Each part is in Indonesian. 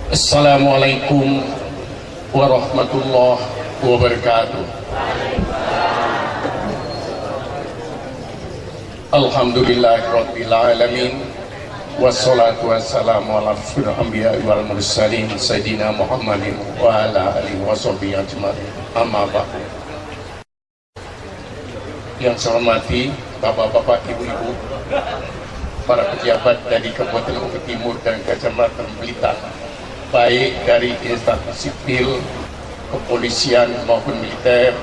Assalamualaikum warahmatullahi wabarakatuh. Alhamdulillahirabbil alamin. Wassalatu wassalamu ala asyrofil anbiya'i wal mursalin sayyidina Muhammadin wa ala alihi washabihi ajmain. Amma ba'du. Yang saya hormati Bapak-bapak, Ibu-ibu, para pejabat dari Kabupaten Bukit Timur dan Kecamatan Blitar, baik dari instansi sipil, kepolisian maupun militer.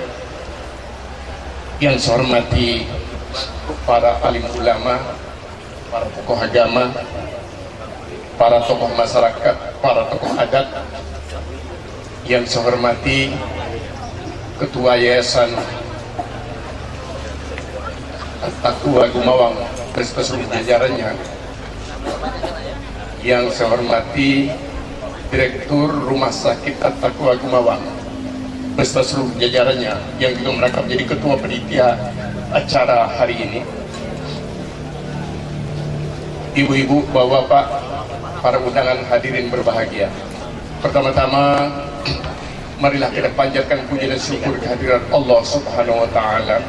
Yang saya hormati para alim ulama, para tokoh agama, para tokoh masyarakat, para tokoh adat. Yang saya hormati Ketua Yayasan At-Taqwa Gumawang beserta seluruh jajarannya. Yang saya hormati Direktur Rumah Sakit At-Taqwa Gumawang beserta seluruh jajarannya yang juga merangkap jadi ketua panitia acara hari ini. Ibu-ibu, bapak-bapak, para undangan hadirin berbahagia. Pertama-tama, marilah kita panjatkan puji dan syukur kehadirat Allah Subhanahu wa Ta'ala.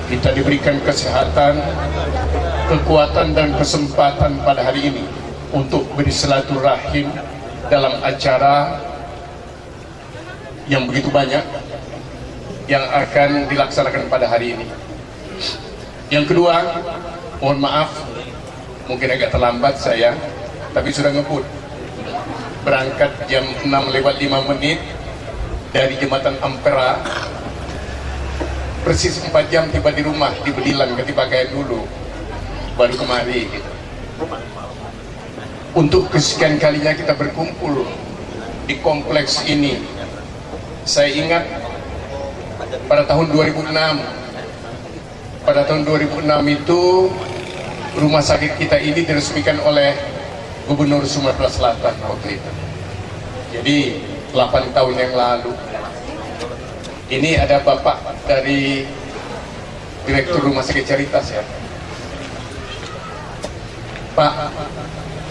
Kita diberikan kesehatan, kekuatan dan kesempatan pada hari ini untuk bersilaturahim dalam acara yang begitu banyak yang akan dilaksanakan pada hari ini. Yang kedua, mohon maaf mungkin agak terlambat saya, tapi sudah ngebut. Berangkat jam 6:05 dari Jembatan Ampera, persis 4 jam tiba di rumah di Bedilan, ganti pakaian dulu, baru kemari gitu. Untuk kesekian kalinya kita berkumpul di kompleks ini. Saya ingat pada tahun 2006. Pada tahun 2006 itu rumah sakit kita ini diresmikan oleh Gubernur Sumatera Selatan waktu itu. Jadi 8 tahun yang lalu. Ini ada Bapak dari Direktur Rumah Sakit Caritas ya. Pak,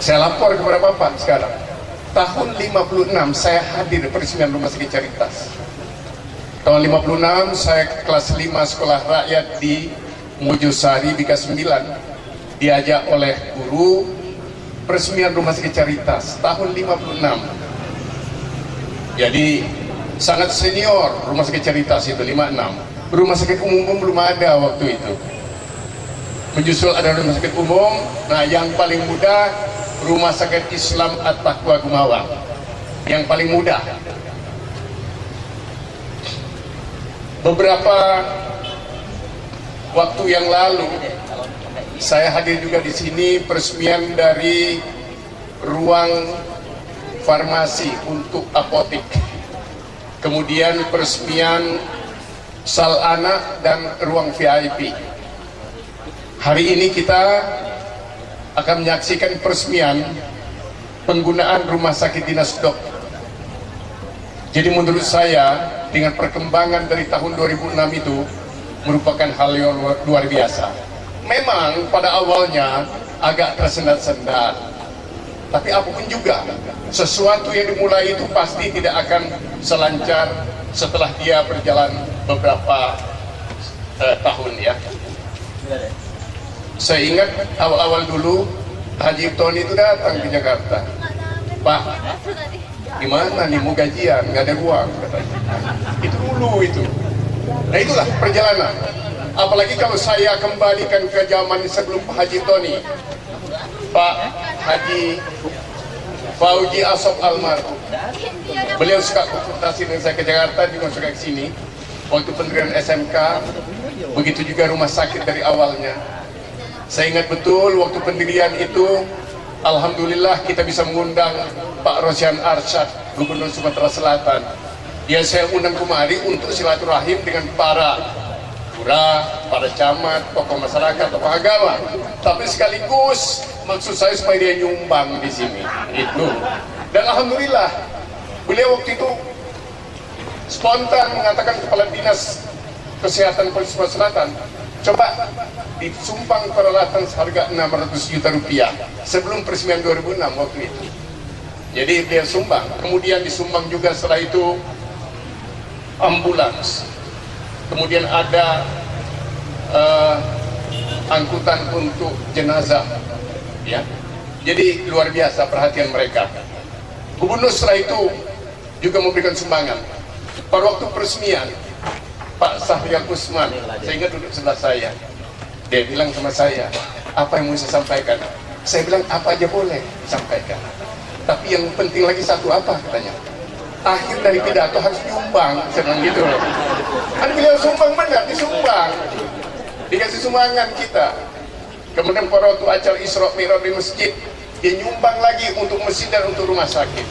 saya lapor kepada Bapak sekarang. Tahun 56 saya hadir peresmian Rumah Sakit Caritas. Tahun 56 saya kelas 5 sekolah rakyat di Mojosari Bika 9. Diajak oleh guru peresmian Rumah Sakit Caritas tahun 56. Jadi sangat senior Rumah Sakit Caritas itu 56. Rumah sakit umum belum ada waktu itu. Menyusul ada rumah sakit umum. Nah, yang paling muda Rumah Sakit Islam At-Taqwa Gumawang. Yang paling muda. Beberapa waktu yang lalu saya hadir juga di sini peresmian dari ruang farmasi untuk apotik. Kemudian peresmian sal anak dan ruang VIP. Hari ini kita akan menyaksikan peresmian penggunaan rumah sakit dinas dok. Jadi menurut saya dengan perkembangan dari tahun 2006 itu merupakan hal yang luar biasa. Memang pada awalnya agak tersendat-sendat, tapi apapun juga sesuatu yang dimulai itu pasti tidak akan selancar setelah dia berjalan beberapa tahun ya. Saya ingat awal-awal dulu Haji Tony itu datang ke Jakarta. Pak, gimana nih mau gajian, nggak ada uang katanya. Itu dulu itu. Nah itulah perjalanan. Apalagi kalau saya kembalikan ke zaman sebelum Pak Haji Tony, Pak Haji Fauji Asof almarhum. Beliau suka konsultasi dengan saya ke Jakarta, juga suka ke sini. Waktu pendirian SMK, begitu juga rumah sakit dari awalnya. Saya ingat betul waktu pendirian itu, alhamdulillah kita bisa mengundang Pak Rosyan Arsyad, Gubernur Sumatera Selatan. Dia saya undang kemari untuk silaturahim dengan para lurah, para camat, tokoh masyarakat, tokoh agama. Tapi sekaligus maksud saya supaya dia nyumbang di sini. Itu. Dan alhamdulillah beliau waktu itu spontan mengatakan Kepala Dinas Kesehatan Polres Sumatera Selatan, coba disumbang peralatan seharga 600 juta rupiah sebelum peresmian 2006 waktu itu. Jadi dia sumbang. Kemudian disumbang juga setelah itu ambulans. Kemudian ada angkutan untuk jenazah, ya. Jadi luar biasa perhatian mereka. Gubernur setelah itu juga memberikan sumbangan. Pada waktu peresmian, Pak Sahrial Usman, saya ingat duduk sebelah saya. Dia bilang sama saya, apa yang mau saya sampaikan? Saya bilang, apa aja boleh sampaikan. Tapi yang penting lagi satu apa katanya? Akhir dari pidato harus diumbang, saya bilang gitu. Kan beliau sumbang benar, disumbang. Dikasih sumbangan kita. Kemudian pada waktu acara Isra Mi'raj di masjid, dia nyumbang lagi untuk masjid dan untuk rumah sakit.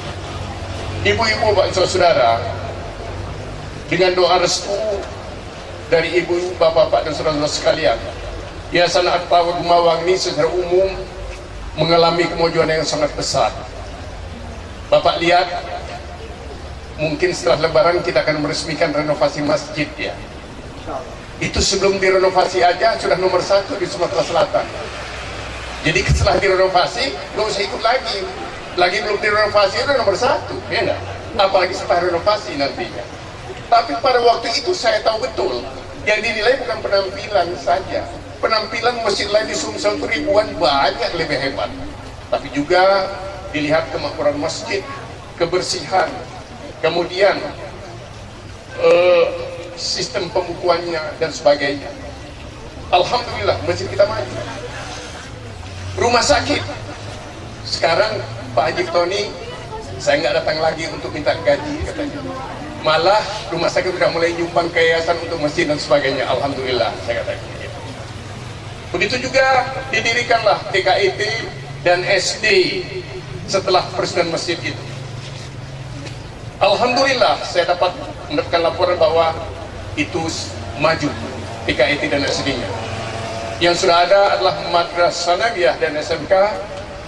Ibu-ibu, Pak saudara, dengan doa restu dari ibu, bapak-bapak dan saudara-saudara sekalian, Yayasan At-Tawad Mawang ini secara umum mengalami kemajuan yang sangat besar. Bapak lihat, mungkin setelah Lebaran kita akan meresmikan renovasi masjid, ya. Itu sebelum direnovasi aja sudah nomor 1 di Sumatera Selatan. Jadi setelah direnovasi nggak usah ikut lagi belum direnovasi itu nomor 1, ya enggak? Apalagi setelah renovasi nantinya. Tapi pada waktu itu saya tahu betul yang dinilai bukan penampilan saja. Penampilan masjid lain di Sumsel itu ribuan banyak lebih hebat. Tapi juga dilihat kemakmuran masjid, kebersihan, kemudian sistem pembukuannya dan sebagainya. Alhamdulillah masjid kita maju. Rumah sakit sekarang Pak Haji Tony, saya nggak datang lagi untuk minta gaji katanya. Malah rumah sakit sudah mulai nyumbang ke yayasan untuk masjid dan sebagainya. Alhamdulillah saya katakan begitu. Begitu juga didirikanlah TKIT dan SD setelah peresmian masjid itu. Alhamdulillah saya dapat mendapatkan laporan bahwa itu maju TKIT dan SD-nya. Yang sudah ada adalah Madrasah Sanawiyah dan SMK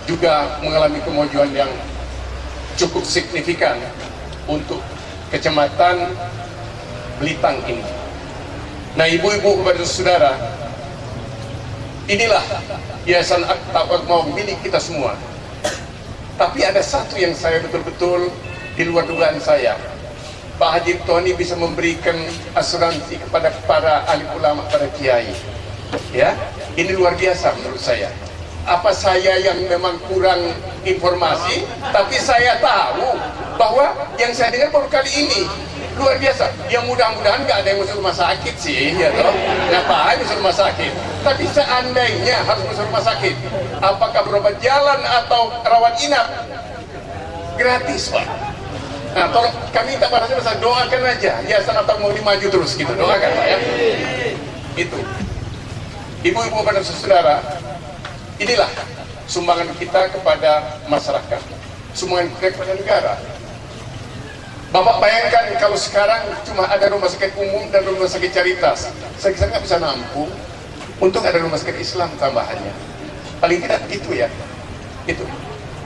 juga mengalami kemajuan yang cukup signifikan untuk Kecamatan Belitang ini. Nah, ibu-ibu kepada saudara, inilah Yayasan At-Tawad Mawang milik kita semua. Tapi ada satu yang saya betul-betul di luar dugaan saya. Pak Haji Tony bisa memberikan asuransi kepada para alim ulama, para kiai. Ya, ini luar biasa menurut saya. Apa saya yang memang kurang informasi, tapi saya tahu bahwa yang saya dengar baru kali ini. Luar biasa. Yang mudah-mudahan nggak ada yang masuk rumah sakit sih, ya toh. Ngapain masuk rumah sakit? Tapi seandainya harus masuk rumah sakit, apakah berobat jalan atau rawat inap? Gratis, Pak. Nah, tolong kami minta pada saya doakan aja. Yayasan atau mau dimaju terus gitu. Doakan, Pak, ya. Itu. Ibu-ibu pada saudara, inilah sumbangan kita kepada masyarakat, sumbangan kita kepada negara. Bapak bayangkan kalau sekarang cuma ada rumah sakit umum dan rumah sakit Caritas, saya kira nggak bisa nampung. Untung ada rumah sakit Islam tambahannya. Paling tidak itu ya. Itu.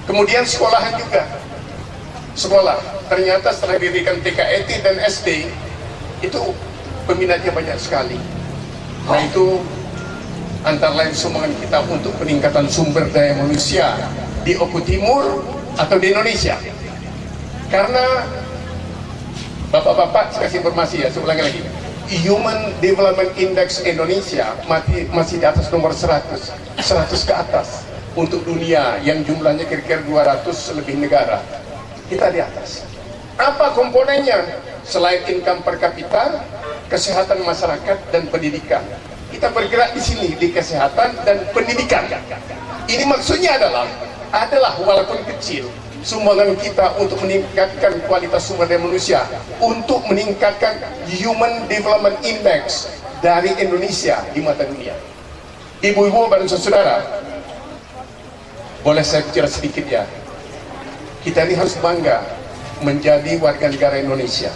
Kemudian sekolahan juga. Sekolah, ternyata setelah didirikan TKIT dan SD, itu peminatnya banyak sekali. Nah, itu antara lain sumbangan kita untuk peningkatan sumber daya manusia di Oku Timur atau di Indonesia. Karena bapak-bapak, saya kasih informasi ya, saya ulangi lagi. Human Development Index Indonesia masih di atas nomor 100 ke atas untuk dunia yang jumlahnya kira-kira 200 lebih negara. Kita di atas. Apa komponennya? Selain income per kapita, kesehatan masyarakat dan pendidikan. Kita bergerak di sini di kesehatan dan pendidikan. Ini maksudnya adalah walaupun kecil, sumbangan kita untuk meningkatkan kualitas sumber daya manusia, untuk meningkatkan Human Development Index dari Indonesia di mata dunia. Ibu-ibu dan saudara, boleh saya bicara sedikit ya? Kita ini harus bangga menjadi warga negara Indonesia.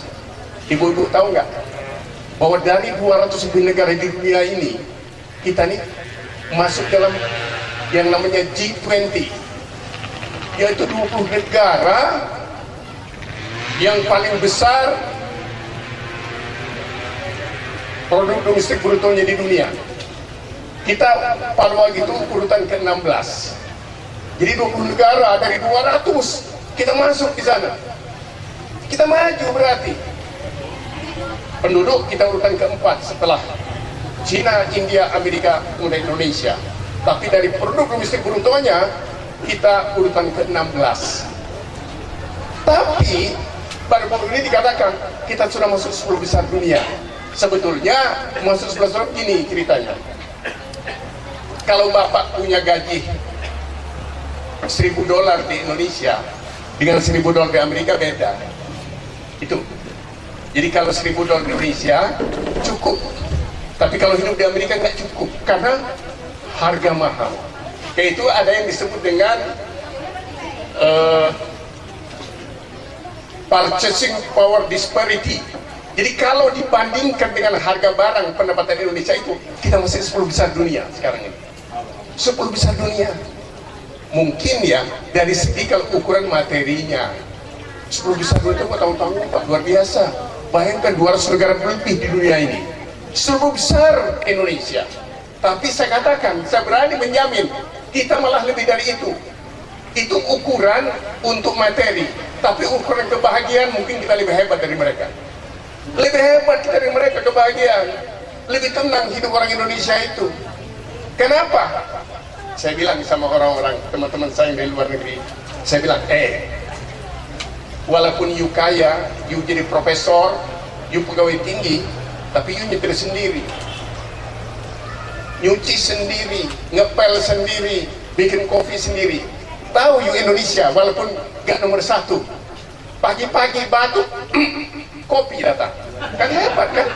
Ibu-ibu tahu nggak bahwa dari 200 lebih negara di dunia ini, kita ini masuk dalam yang namanya G20, yaitu 20 negara yang paling besar produk domestik brutonya di dunia. Kita pada waktu itu urutan ke-16. Jadi 20 negara dari 200 Kita masuk di sana, kita maju berarti. Penduduk kita urutan keempat setelah Cina, India, Amerika, kemudian Indonesia. Tapi dari produk domestik bruttonya kita urutan ke-16. Tapi pada waktu ini dikatakan kita sudah masuk 10 besar dunia. Sebetulnya masuk 10 besar gini ceritanya. Kalau Bapak punya gaji $1.000 di Indonesia dengan $1.000 di Amerika beda. Itu. Jadi kalau $1.000 di Indonesia cukup, tapi kalau hidup di Amerika nggak cukup karena harga mahal. Yaitu ada yang disebut dengan purchasing power disparity. Jadi kalau dibandingkan dengan harga barang pendapatan Indonesia itu, kita masih 10 besar dunia sekarang ini. 10 besar dunia. Mungkin ya dari segi kalau ukuran materinya 10 besar dunia itu tahun-tahun luar biasa. Bayangkan 200 negara lebih di dunia ini, 10 besar Indonesia. Tapi saya katakan, saya berani menjamin kita malah lebih dari itu. Itu ukuran untuk materi, tapi ukuran kebahagiaan mungkin kita lebih hebat dari mereka. Lebih hebat kita dari mereka kebahagiaan. Lebih tenang hidup orang Indonesia itu. Kenapa? Saya bilang sama orang-orang, teman-teman saya yang dari luar negeri, saya bilang, walaupun you kaya, you jadi profesor, you pegawai tinggi, tapi you nyetir sendiri, nyuci sendiri, ngepel sendiri, bikin kopi sendiri. Tahu you Indonesia, walaupun gak nomor 1, pagi-pagi batuk, kopi datang. Kan hebat kan?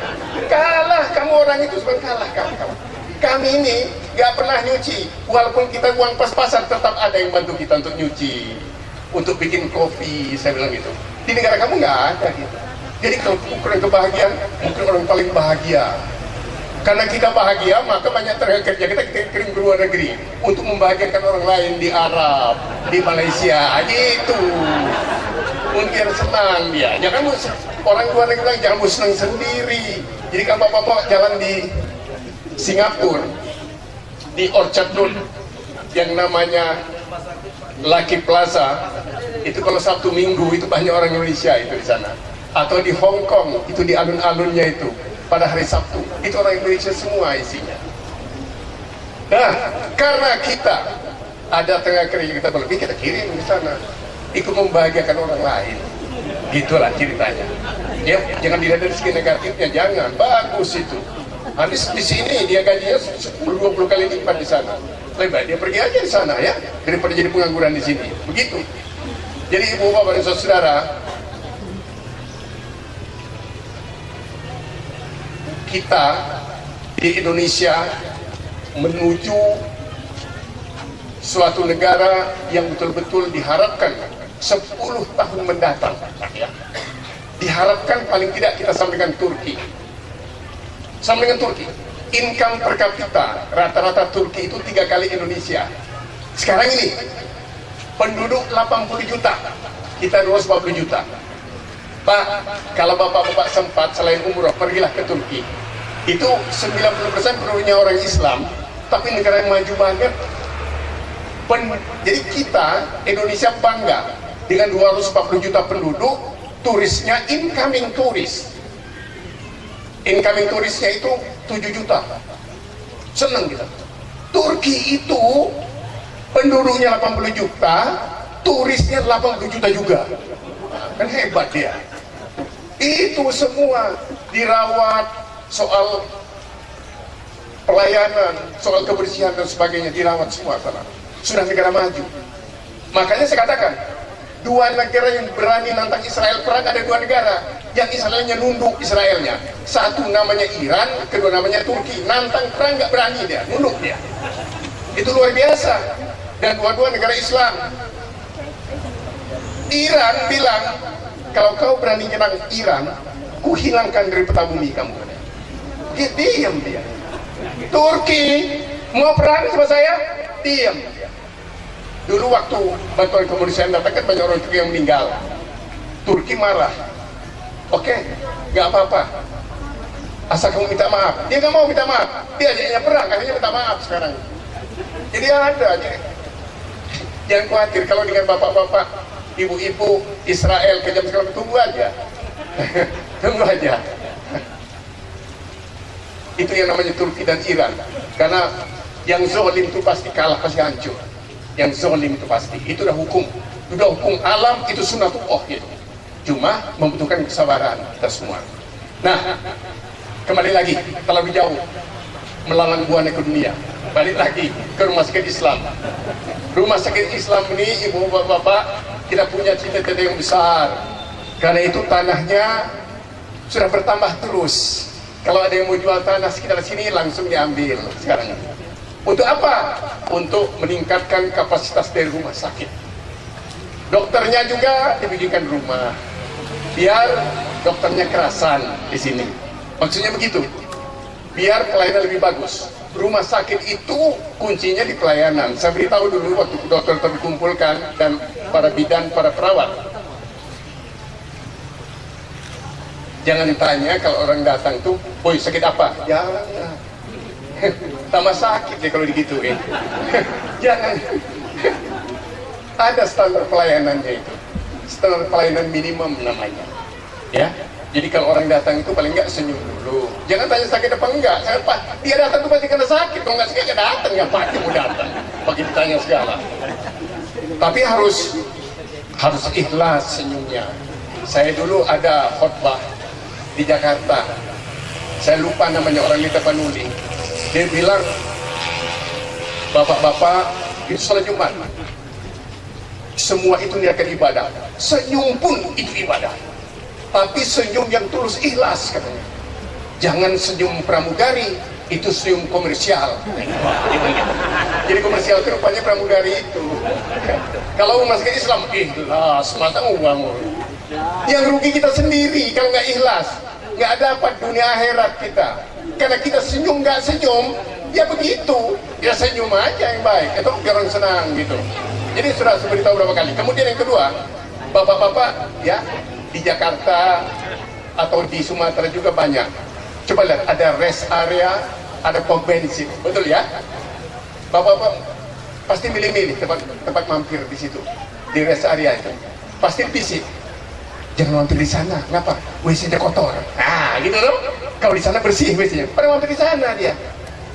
Kalah kamu orang itu, sebenarnya kalah kamu. Kami ini gak pernah nyuci, walaupun kita uang pas-pasan tetap ada yang bantu kita untuk nyuci, untuk bikin kopi. Saya bilang gitu. Di negara kamu nggak ada gitu. Jadi kalau ukuran kebahagiaan, mungkin orang paling bahagia. Karena kita bahagia, maka banyak tenaga kerja kita kirim ke luar negeri untuk membahagiakan orang lain di Arab, di Malaysia, gitu. Mungkin senang dia. Jangan orang luar negeri bilang jangan senang sendiri. Jadi kalau bapak-bapak jalan di Singapura, di Orchard Road yang namanya Lucky Plaza, itu kalau Sabtu Minggu itu banyak orang Indonesia itu di sana. Atau di Hong Kong itu di alun-alunnya itu pada hari Sabtu itu orang Indonesia semua isinya. Nah, karena kita ada tenaga kerja kita berlebih, kita kirim di sana ikut membahagiakan orang lain. Gitulah ceritanya. Ya, jangan dilihat dari segi negatifnya, jangan. Bagus itu. Habis di sini dia gajinya 10-20 kali lipat di sana. Lebih baik dia pergi aja di sana ya, daripada jadi pengangguran di sini. Begitu. Jadi ibu bapak dan saudara, kita di Indonesia menuju suatu negara yang betul-betul diharapkan 10 tahun mendatang. Ya. Diharapkan paling tidak kita sampaikan Turki. Sama dengan Turki, income per kapita rata-rata Turki itu 3 kali Indonesia. Sekarang ini penduduk 80 juta, kita 240 juta. Pak, kalau bapak-bapak sempat selain umroh, pergilah ke Turki. Itu 90% penduduknya orang Islam, tapi negara yang maju banget. Jadi kita Indonesia bangga dengan 240 juta penduduk, turisnya incoming turis. Incoming turisnya itu 7 juta. Senang kita. Turki itu penduduknya 80 juta, turisnya 80 juta juga. Kan hebat dia. Itu semua dirawat, soal pelayanan, soal kebersihan dan sebagainya dirawat semua sana. Sudah negara maju. Makanya saya katakan, 2 negara yang berani nantang Israel perang, ada 2 negara yang Israelnya nunduk Israelnya. Satu namanya Iran, kedua namanya Turki. Nantang perang nggak berani dia, nunduk dia. Itu luar biasa. Dan dua-dua negara Islam. Iran bilang, kalau kau berani nyerang Iran, ku hilangkan dari peta bumi kamu. Dia diam dia. Turki mau perang sama saya, diam. Dulu waktu bantuan kemanusiaan datang kan banyak orang Turki yang meninggal. Turki marah. Oke, nggak apa-apa. Asal kamu minta maaf. Dia nggak mau minta maaf. Dia ajaknya perang, akhirnya minta maaf sekarang. Jadi ada. Jangan khawatir kalau dengan bapak-bapak ibu-ibu Israel kejam sekali, tunggu aja. Tunggu aja. Itu yang namanya Turki dan Iran. Karena yang zolim itu pasti kalah, pasti hancur. Yang zolim itu pasti. Itu udah hukum. Udah hukum alam, itu sunatullah gitu. Cuma membutuhkan kesabaran kita semua. Nah, kembali lagi, terlalu jauh melalang buana ke dunia. Balik lagi ke rumah sakit Islam. Rumah sakit Islam ini, ibu bapak, kita punya cita-cita yang besar. Karena itu tanahnya sudah bertambah terus. Kalau ada yang mau jual tanah sekitar sini, langsung diambil sekarang. Untuk apa? Untuk meningkatkan kapasitas dari rumah sakit. Dokternya juga dibikinkan rumah, biar dokternya kerasan di sini. Maksudnya begitu, biar pelayanan lebih bagus. Rumah sakit itu kuncinya di pelayanan. Saya beritahu dulu waktu dokter terkumpulkan dan para bidan, para perawat. Jangan tanya kalau orang datang tuh, "Woi, sakit apa?" Jangan. Tambah sakit deh kalau digituin. Jangan. Ada standar pelayanannya itu. Standar pelayanan minimum namanya. Ya. Jadi kalau orang datang itu paling enggak senyum dulu. Jangan tanya sakit apa enggak. Pak, dia datang tuh pasti kena sakit. Kalau enggak sakit enggak datang, ya pasti mau datang. Pakai ditanya segala. Tapi harus ikhlas senyumnya. Saya dulu ada khotbah di Jakarta. Saya lupa namanya, orang Lita Panuli. Dia bilang, "Bapak-bapak, itu sholat Jumat. Semua itu niatkan ibadah. Senyum pun itu ibadah. Tapi senyum yang tulus ikhlas," katanya. "Jangan senyum pramugari, itu senyum komersial." Jadi komersial itu rupanya pramugari itu. Kalau masuk Islam ikhlas, mata uang. Yang rugi kita sendiri kalau nggak ikhlas, nggak dapat dunia akhirat kita. Karena kita senyum nggak senyum, ya begitu. Ya senyum aja yang baik, itu biar orang senang gitu. Jadi sudah saya beritahu berapa kali. Kemudian yang kedua, bapak-bapak ya, di Jakarta atau di Sumatera juga banyak. Coba lihat, ada rest area, ada pom bensin, betul ya? Bapak-bapak pasti milih-milih tempat mampir di situ, di rest area itu. Pasti fisik. Jangan mampir di sana, kenapa? WC-nya kotor. Nah, gitu loh. Kalau di sana bersih WC-nya, pada mampir di sana dia.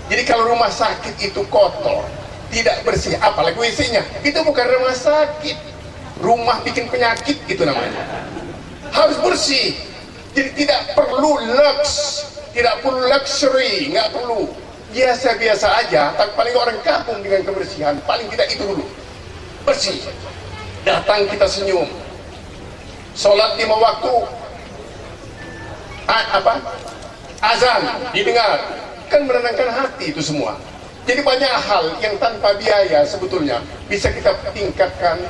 Jadi kalau rumah sakit itu kotor, tidak bersih, apalagi WC-nya, itu bukan rumah sakit. Rumah bikin penyakit itu namanya. Harus bersih. Jadi tidak perlu tidak perlu luxury, nggak perlu. Biasa-biasa aja, tapi paling orang kampung dengan kebersihan, paling tidak itu dulu. Bersih. Datang kita senyum. Sholat 5 waktu. Azan didengar. Kan menenangkan hati itu semua. Jadi banyak hal yang tanpa biaya sebetulnya bisa kita tingkatkan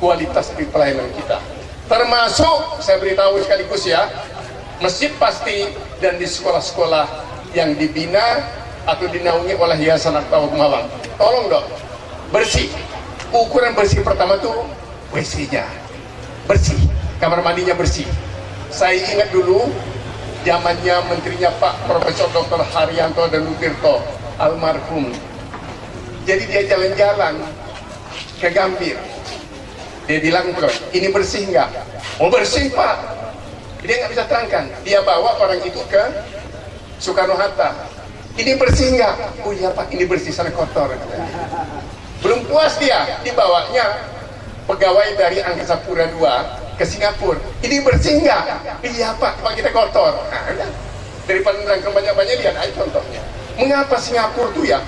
kualitas di pelayanan kita. Termasuk, saya beritahu sekaligus ya, masjid pasti, dan di sekolah-sekolah yang dibina atau dinaungi oleh Yayasan At-Tawab Malang. Tolong dong, bersih. Ukuran bersih pertama tuh WC-nya bersih, kamar mandinya bersih. Saya ingat dulu zamannya menterinya Pak Profesor Dr. Haryanto dan Lutirto almarhum. Jadi dia jalan-jalan ke Gambir. Dia bilang, "Ini bersih nggak?" "Oh bersih Pak." Dia nggak bisa terangkan. Dia bawa orang itu ke Soekarno Hatta. "Ini bersih nggak?" "Oh iya Pak, ini bersih, sana kotor." Belum puas dia, dibawanya pegawai dari Angkasa Pura II ke Singapura. "Ini bersih nggak?" "Iya Pak, Pak kita kotor." Nah, udah. Daripada nerangkan banyak-banyak, lihat aja contohnya. Mengapa Singapura tuh ya,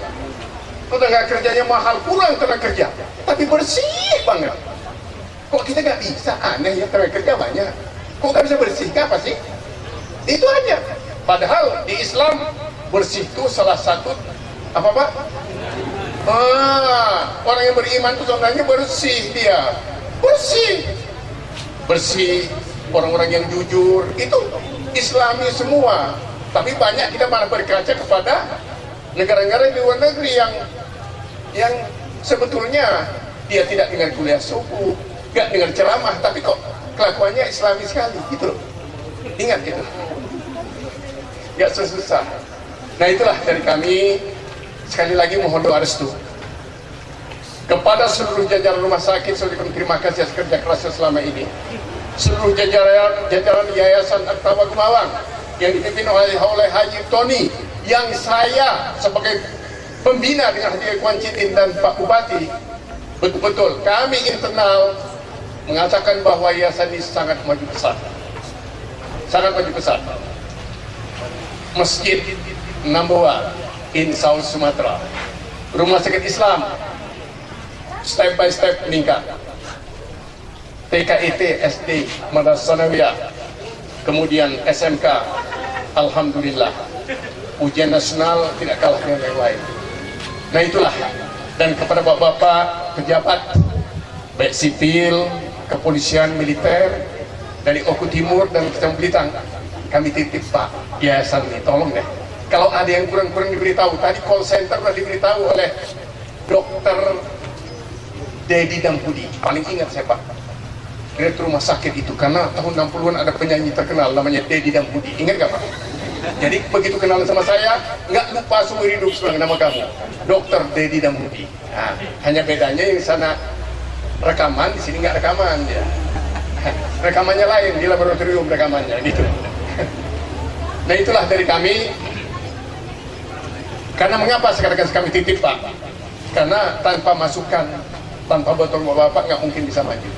tenaga kerjanya mahal, kurang tenaga kerja, tapi bersih banget. Kok kita nggak bisa? Aneh ya, tenaga kerja banyak, kok nggak bisa bersih? Apa sih? Itu aja. Padahal di Islam bersih itu salah satu apa Pak? Orang yang beriman itu sebenarnya bersih, dia bersih, orang-orang yang jujur itu Islami semua. Tapi banyak kita malah berkaca kepada negara-negara di luar negeri yang sebetulnya dia tidak dengar kuliah subuh, nggak dengar ceramah, tapi kok kelakuannya Islami sekali gitu loh. Ingat gitu, nggak sesusah. Nah itulah dari kami. Sekali lagi mohon doa restu. Kepada seluruh jajaran rumah sakit, saya ucapkan terima kasih atas kerja kerasnya selama ini. Seluruh jajaran Yayasan Aktawa Gemawang yang dipimpin oleh Haji Tony, yang saya sebagai pembina dengan Haji Kwan Citin dan Pak Bupati, betul-betul kami internal mengatakan bahwa yayasan ini sangat maju besar. Sangat maju besar. Masjid number 1 in South Sumatra. Rumah sakit Islam step by step meningkat. TKIT SD Madrasah Sanawiyah, kemudian SMK, alhamdulillah. Ujian nasional tidak kalah dengan yang lain. Nah itulah, dan kepada bapak-bapak pejabat baik sipil, kepolisian, militer dari Oku Timur dan Kecamatan Belitang, kami titip Pak yayasan ini, tolong deh. Kalau ada yang kurang-kurang diberitahu, tadi call center sudah diberitahu oleh Dokter Dedi Dampudi, paling ingat saya Pak, direktur rumah sakit itu, karena tahun 60-an ada penyanyi terkenal namanya Dedi Dampudi, ingat gak Pak? Jadi begitu kenalan sama saya, nggak lupa seumur hidup sebagai nama kamu, Dokter Dedi Dampudi. Nah, hanya bedanya yang sana rekaman, di sini nggak rekaman ya. Rekamannya lain, di laboratorium rekamannya gitu. Nah itulah dari kami. Karena mengapa sekarang kami titip Pak? Karena tanpa masukan, tanpa bantuan bapak nggak mungkin bisa maju.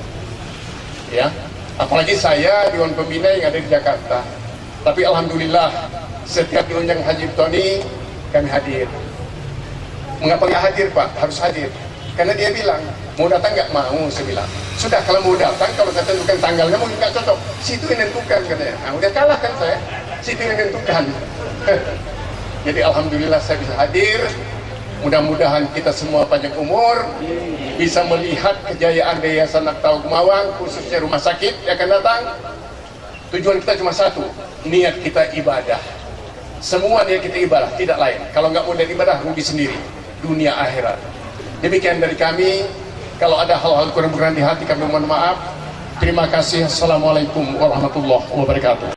Ya, apalagi saya Dewan Pembina yang ada di Jakarta. Tapi alhamdulillah setiap diundang Haji Tony kami hadir. Mengapa nggak hadir Pak? Harus hadir. Karena dia bilang mau datang nggak mau, saya bilang sudah kalau mau datang, kalau saya tentukan tanggalnya mungkin nggak cocok, situ yang menentukan katanya. Nah, udah kalah kan saya, situ yang menentukan. Jadi alhamdulillah saya bisa hadir. Mudah-mudahan kita semua panjang umur, bisa melihat kejayaan Yayasan Aktawa Gemawang, khususnya rumah sakit yang akan datang. Tujuan kita cuma satu, niat kita ibadah. Semua niat kita ibadah, tidak lain. Kalau nggak mau niat ibadah, rugi sendiri, dunia akhirat. Demikian dari kami. Kalau ada hal-hal kurang berkenan di hati, kami mohon maaf. Terima kasih. Assalamualaikum warahmatullahi wabarakatuh.